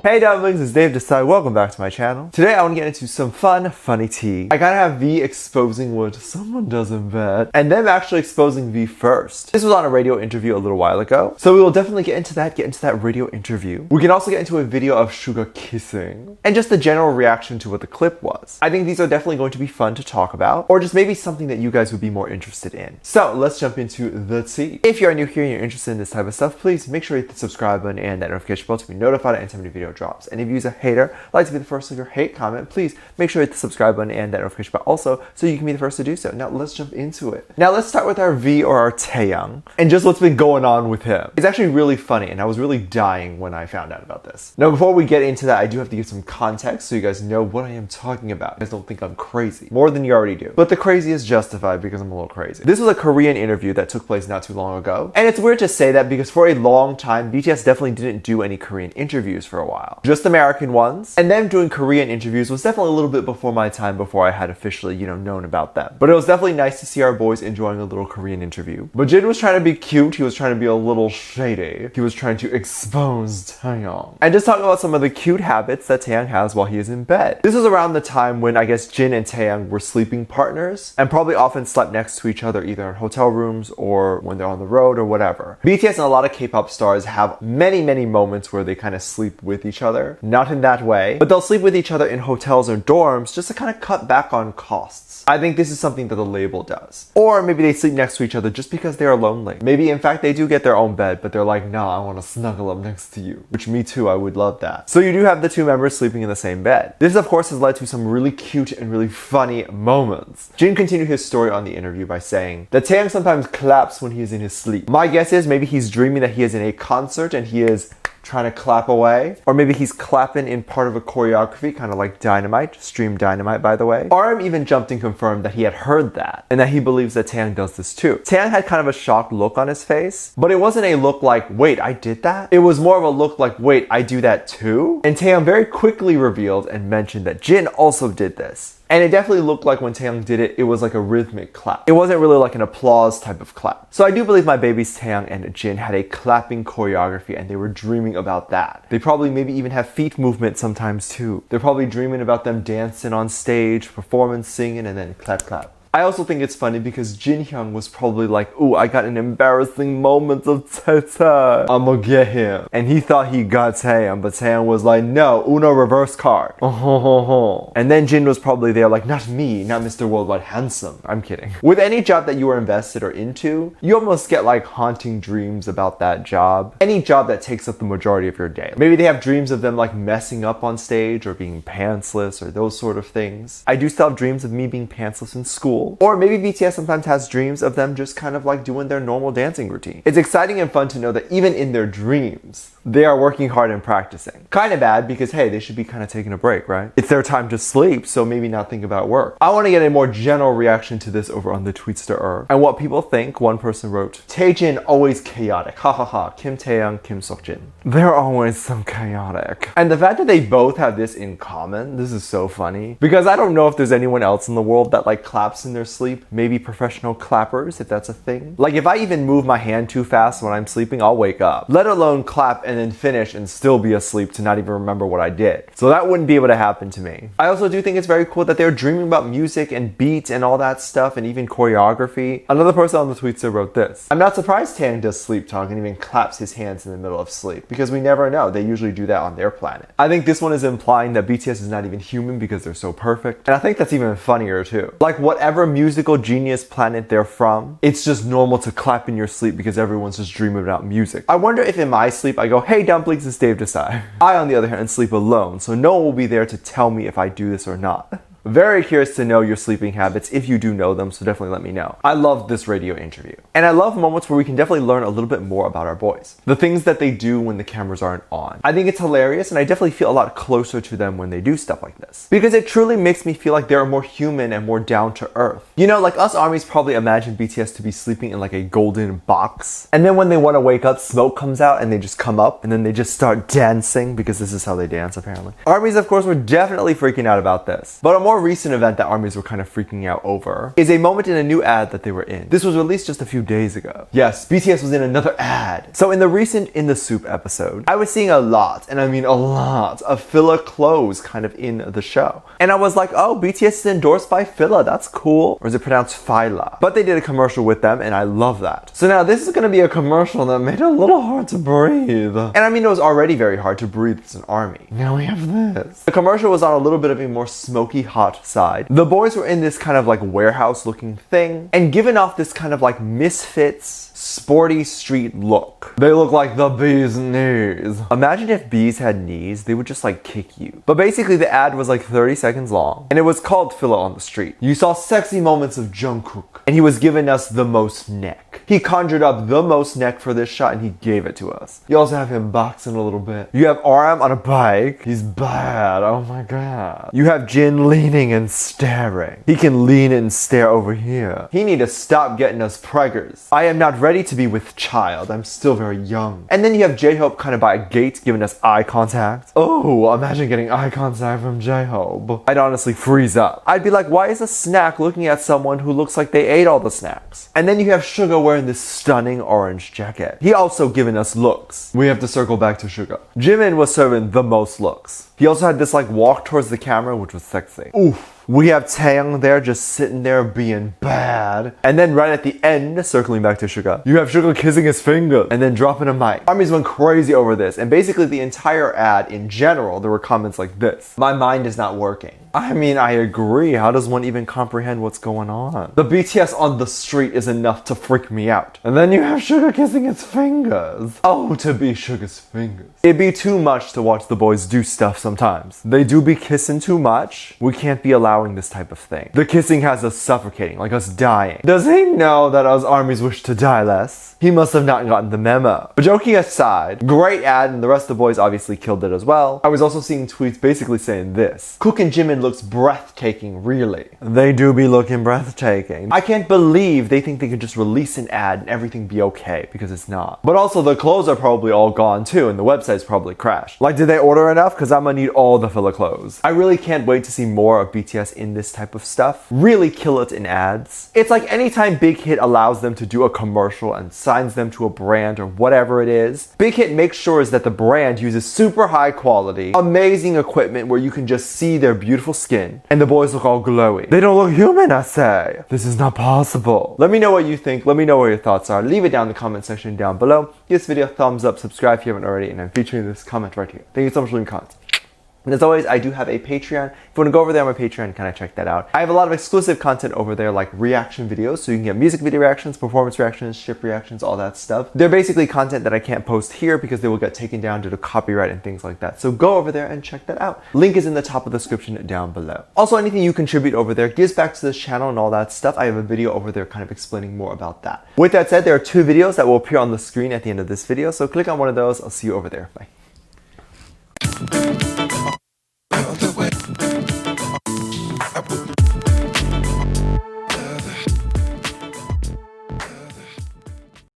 Hey dumplings, it's Dave Desai. Welcome back to my channel. Today I want to get into some funny tea. I gotta have V exposing what someone does in bed, and them actually exposing V first. This was on a radio interview a little while ago, so we will definitely get into that radio interview. We can also get into a video of Suga kissing, and just the general reaction to what the clip was. I think these are definitely going to be fun to talk about, or just maybe something that you guys would be more interested in. So let's jump into the tea. If you are new here and you're interested in this type of stuff, please make sure you hit the subscribe button and that notification bell to be notified anytime a new video drops. And if you use a hater, like to be the first to leave your hate comment, please make sure you hit the subscribe button and that notification bell also so you can be the first to do so. Now let's jump into it. Now let's start with our V or our Taehyung and just what's been going on with him. It's actually really funny and I was really dying when I found out about this. Now before we get into that, I do have to give some context so you guys know what I am talking about. You guys don't think I'm crazy. More than you already do. But the crazy is justified because I'm a little crazy. This was a Korean interview that took place not too long ago. And it's weird to say that because for a long time, BTS definitely didn't do any Korean interviews for a while. Just American ones. And them doing Korean interviews was definitely a little bit before my time, before I had officially, known about them. But it was definitely nice to see our boys enjoying a little Korean interview. But Jin was trying to be cute. He was trying to be a little shady. He was trying to expose Taehyung. And just talking about some of the cute habits that Taehyung has while he is in bed. This was around the time when I guess Jin and Taehyung were sleeping partners and probably often slept next to each other either in hotel rooms or when they're on the road or whatever. BTS and a lot of K-pop stars have many moments where they kind of sleep with each other. Not in that way, but they'll sleep with each other in hotels or dorms just to kind of cut back on costs. I think this is something that the label does. Or maybe they sleep next to each other just because they are lonely. Maybe in fact they do get their own bed, but they're like, nah, I want to snuggle up next to you. Which me too, I would love that. So you do have the two members sleeping in the same bed. This of course has led to some really cute and really funny moments. Jin continued his story on the interview by saying that Taehyung sometimes claps when he is in his sleep. My guess is maybe he's dreaming that he is in a concert and he is trying to clap away, or maybe he's clapping in part of a choreography, kind of like Dynamite, Stream Dynamite by the way. RM even jumped and confirmed that he had heard that, and that he believes that Taehyung does this too. Taehyung had kind of a shocked look on his face, but it wasn't a look like, wait, I did that? It was more of a look like, wait, I do that too? And Taehyung very quickly revealed and mentioned that Jin also did this. And it definitely looked like when Taehyung did it, it was like a rhythmic clap. It wasn't really like an applause type of clap. So I do believe my babies Taehyung and Jin had a clapping choreography and they were dreaming about that. They probably maybe even have feet movement sometimes too. They're probably dreaming about them dancing on stage, performing, singing, and then clap clap. I also think it's funny because Jin Hyung was probably like, ooh, I got an embarrassing moment of Teta. I'ma get him. And he thought he got Taehyung, but Taehyung was like, no, Uno reverse card. And then Jin was probably there like, not me, not Mr. Worldwide Handsome. I'm kidding. With any job that you are invested or into, you almost get like haunting dreams about that job. Any job that takes up the majority of your day. Maybe they have dreams of them like messing up on stage or being pantsless or those sort of things. I do still have dreams of me being pantsless in school. Or maybe BTS sometimes has dreams of them just kind of like doing their normal dancing routine. It's exciting and fun to know that even in their dreams, they are working hard and practicing. Kind of bad because hey, they should be kind of taking a break, right? It's their time to sleep, so maybe not think about work. I want to get a more general reaction to this over on the Tweetster and what people think. One person wrote, Taejin always chaotic. Ha ha ha. Kim Taehyung, Kim Seokjin. They're always so chaotic. And the fact that they both have this in common, this is so funny. Because I don't know if there's anyone else in the world that like claps in their sleep. Maybe professional clappers, if that's a thing. Like if I even move my hand too fast when I'm sleeping, I'll wake up. Let alone clap and then finish and still be asleep to not even remember what I did. So that wouldn't be able to happen to me. I also do think it's very cool that they're dreaming about music and beats and all that stuff and even choreography. Another person on the Tweetster wrote this. I'm not surprised Taehyung does sleep talk and even claps his hands in the middle of sleep because we never know. They usually do that on their planet. I think this one is implying that BTS is not even human because they're so perfect. And I think that's even funnier too. Like whatever musical genius planet they're from, it's just normal to clap in your sleep because everyone's just dreaming about music. I wonder if in my sleep I go, hey dumplings, it's Dave Desai. I on the other hand sleep alone, so no one will be there to tell me if I do this or not. Very curious to know your sleeping habits if you do know them, so definitely let me know. I love this radio interview. And I love moments where we can definitely learn a little bit more about our boys. The things that they do when the cameras aren't on. I think it's hilarious and I definitely feel a lot closer to them when they do stuff like this. Because it truly makes me feel like they're more human and more down to earth. You know, like us ARMYs probably imagine BTS to be sleeping in like a golden box. And then when they want to wake up, smoke comes out and they just come up and then they just start dancing because this is how they dance apparently. ARMYs of course were definitely freaking out about this. But a more more recent event that ARMYs were kind of freaking out over is a moment in a new ad that they were in. This was released just a few days ago. Yes, BTS was in another ad. So in the recent In the Soup episode, I was seeing a lot, and I mean a lot, of filler clothes kind of in the show. And I was like, oh, BTS is endorsed by Fila, that's cool. Or is it pronounced Fila? But they did a commercial with them, and I love that. So now this is gonna be a commercial that made it a little hard to breathe. And I mean, it was already very hard to breathe as an ARMY. Now we have this. The commercial was on a little bit of a more smoky hot side. The boys were in this kind of like warehouse looking thing and given off this kind of like misfits, sporty street look. They look like the bee's knees. Imagine if bees had knees, they would just like kick you. But basically the ad was like 30 seconds long and it was called Fila on the Street. You saw sexy moments of Jungkook and he was giving us the most neck. He conjured up the most neck for this shot and he gave it to us. You also have him boxing a little bit. You have RM on a bike. He's bad. Oh my god. You have Jin leaning and staring. He can lean and stare over here. He need to stop getting us preggers. I am not ready to be with child. I'm still very young. And then you have J-Hope kind of by a gate giving us eye contact. Oh, imagine getting eye contact from J-Hope. I'd honestly freeze up. I'd be like, why is a snack looking at someone who looks like they ate all the snacks? And then you have Suga wearing this stunning orange jacket. He also giving us looks. We have to circle back to Suga. Jimin was serving the most looks. He also had this like walk towards the camera, which was sexy. Oof. We have Taehyung there just sitting there being bad. And then right at the end, circling back to Suga, you have Suga kissing his finger and then dropping a mic. ARMYs went crazy over this. And basically the entire ad in general, there were comments like this. My mind is not working. I mean, I agree. How does one even comprehend what's going on? The BTS on the street is enough to freak me out. And then you have Suga kissing his fingers. Oh, to be Suga's fingers. It'd be too much to watch the boys do stuff sometimes. They do be kissing too much. We can't be allowing this type of thing. The kissing has us suffocating, like us dying. Does he know that us ARMYs wish to die less? He must have not gotten the memo. But joking aside, great ad, and the rest of the boys obviously killed it as well. I was also seeing tweets basically saying this. Cook and Jimin looks breathtaking, really. They do be looking breathtaking. I can't believe they think they could just release an ad and everything be okay, because it's not. But also the clothes are probably all gone too, and the website's probably crashed. Like, did they order enough? Because I'm gonna need all the filler clothes. I really can't wait to see more of BTS in this type of stuff. Really kill it in ads. It's like anytime Big Hit allows them to do a commercial and signs them to a brand or whatever it is, Big Hit makes sure that the brand uses super high quality, amazing equipment where you can just see their beautiful skin and the boys look all glowy. They don't look human, I say. This is not possible. Let me know what you think. Let me know what your thoughts are. Leave it down in the comment section down below. Give this video a thumbs up, subscribe if you haven't already, and I'm featuring this comment right here. Thank you so much for leaving comments. And as always, I do have a Patreon. If you want to go over there on my Patreon, kind of check that out. I have a lot of exclusive content over there, like reaction videos, so you can get music video reactions, performance reactions, ship reactions, all that stuff. They're basically content that I can't post here because they will get taken down due to copyright and things like that. So go over there and check that out. Link is in the top of the description down below. Also, anything you contribute over there gives back to this channel and all that stuff. I have a video over there kind of explaining more about that. With that said, there are 2 videos that will appear on the screen at the end of this video, so click on one of those. I'll see you over there. Bye.